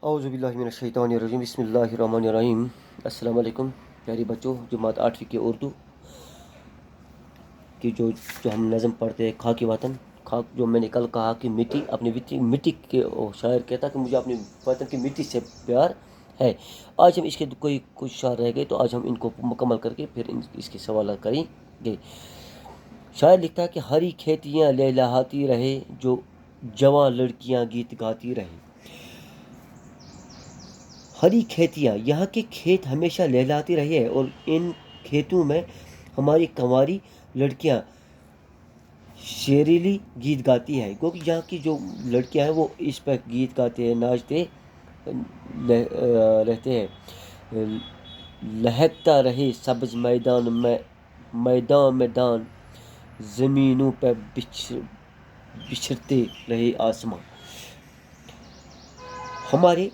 اعوذ باللہ من الشیطان الرجیم بسم اللہ الرحمن الرحیم۔ السلام علیکم پیاری بچوں، جماعت 8ویں کی اردو کی جو ہم نظم پڑھتے ہیں، خاک وطن۔ خاک جو میں نے کل کہا کہ مٹی، اپنی مٹی کے شاعر کہتا کہ مجھے اپنی وطن کی مٹی سے پیار ہے۔ آج ہم اس کے کچھ شعر رہ گئے، تو آج ہم ان کو مکمل کر کے پھر اس کے سوالات کریں گے۔ شاعر لکھتا ہے کہ ہری کھیتیاں لہلہاتی رہے، جو جوان لڑکیاں گیت گاتی رہے۔ ہری کھیتیاں، یہاں کے کھیت ہمیشہ لہلاتی رہی ہے، اور ان کھیتوں میں ہماری کنواری لڑکیاں شیریلی گیت گاتی ہیں، کیونکہ یہاں کی جو لڑکیاں ہیں وہ اس پہ گیت گاتے ہیں، ناچتے رہتے ہیں۔ لہکتا رہے سبز میدان میدان، زمینوں پہ بچھرتے رہے آسمان۔ ہمارے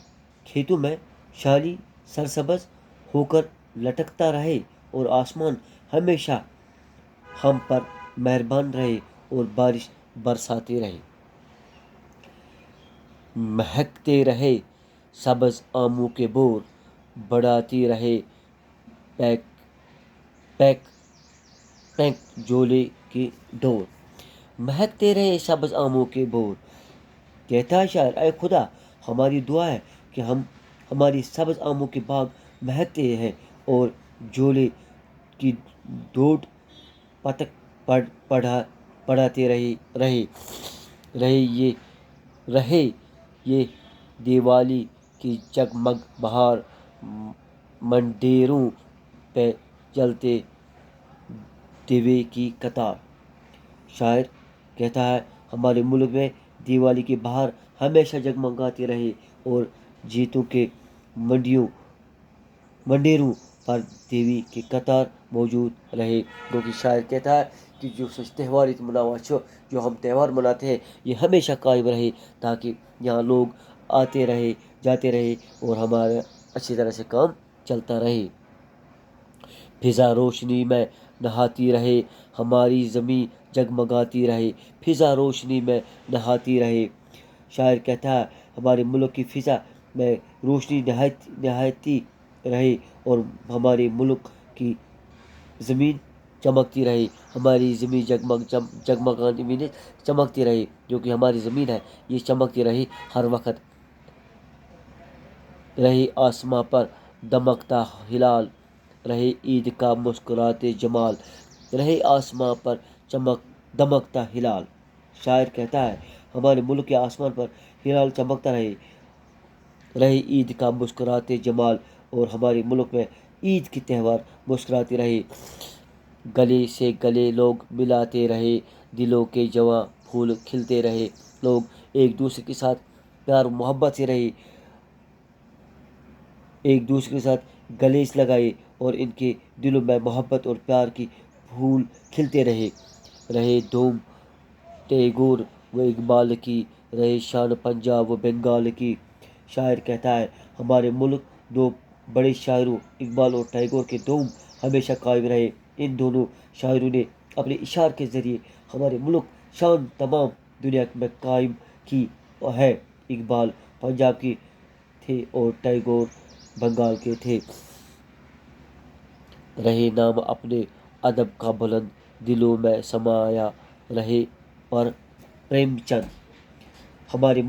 کھیتوں میں شالی سرسبز ہو کر لٹکتا رہے، اور آسمان ہمیشہ ہم پر مہربان رہے اور بارش برساتے رہے۔ مہکتے رہے سبز آموں کے بور، بڑھاتی رہے پینک جولے کی ڈور۔ مہکتے رہے سبز آموں کے بور، کہتا ہے شاعر، اے خدا ہماری دعا ہے کہ ہماری سبز آموں کے باغ مہکتے ہیں، اور جولے کی ڈوٹ پتک پڑھاتے رہے یہ دیوالی کی جگمگ بہار، منڈیروں پہ جلتے دیوے کی قطار۔ شاعر کہتا ہے ہمارے ملک میں دیوالی کی بہار ہمیشہ جگمگاتی رہے، اور جیتوں کے منڈیروں پر دیوی کی قطار موجود رہے، کیونکہ شاعر کہتا ہے کہ جو تہوار جو ہم تہوار مناتے ہیں یہ ہمیشہ قائم رہے، تاکہ یہاں لوگ آتے رہے جاتے رہے اور ہمارا اچھی طرح سے کام چلتا رہے۔ فضا روشنی میں نہاتی رہے، ہماری زمین جگمگاتی رہے، فضا روشنی میں نہاتی رہے۔ شاعر کہتا ہے ہمارے ملک کی فضا میں روشنی نہاتی رہے، اور ہمارے ملک کی زمین چمکتی رہے، ہماری زمین چمکتی رہے، جو کہ ہماری زمین ہے یہ چمکتی رہے ہر وقت۔ رہے آسماں پر دمکتا ہلال، رہے عید کا مسکراتے جمال، رہے آسماں پر دمکتا ہلال۔ شاعر کہتا ہے ہمارے ملک کے آسمان پر ہلال چمکتا رہے عید کا مسکراتے جمال، اور ہمارے ملک میں عید کی تہوار مسکراتے رہے۔ گلے سے گلے لوگ ملاتے رہے، دلوں کے جواں پھول کھلتے رہے، لوگ ایک دوسرے کے ساتھ پیار محبت سے رہے، ایک دوسرے کے ساتھ گلے لگائے، اور ان کے دلوں میں محبت اور پیار کی پھول کھلتے رہے۔ رہے دوم ٹیگور و اقبال کی، رہے شان پنجاب و بنگال کی۔ شاعر کہتا ہے ہمارے ملک دو بڑے شاعروں اقبال اور ٹیگور کے دوم ہمیشہ قائم رہے۔ ان دونوں شاعروں نے اپنے اشعار کے ذریعے ہمارے ملک شان تمام دنیا میں قائم کی ہے۔ اقبال پنجاب کے تھے اور ٹیگور بنگال کے تھے۔ رہے نام اپنے ادب کا بلند، دلوں میں سمایا رہے پریم چند۔ ہمارے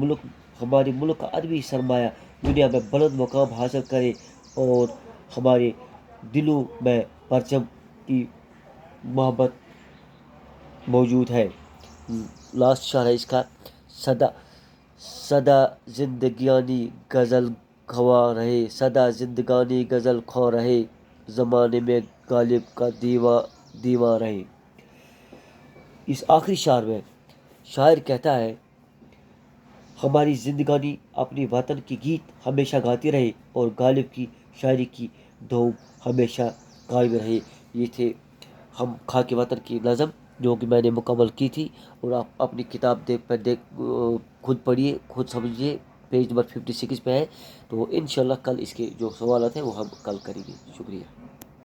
ملک کا ادبی سرمایہ دنیا میں بلند مقام حاصل کرے، اور ہمارے دلوں میں پرچم کی محبت موجود ہے۔ لاسٹ شعر ہے اس کا، سدا زندگانی غزل خواں رہے، سدا زندگانی غزل خواں رہے، زمانے میں غالب کا دیواں رہے۔ اس آخری شعر میں شاعر کہتا ہے ہماری زندگانی اپنی وطن کی گیت ہمیشہ گاتی رہے، اور غالب کی شاعری کی دھوم ہمیشہ قائم رہے۔ یہ تھے ہم خاک وطن کی نظم، جو کہ میں نے مکمل کی تھی، اور آپ اپنی کتاب خود پڑھیے، خود سمجھیے، پیج نمبر 56 پہ ہے۔ تو انشاءاللہ کل اس کے جو سوالات ہیں وہ ہم کل کریں گے۔ شکریہ۔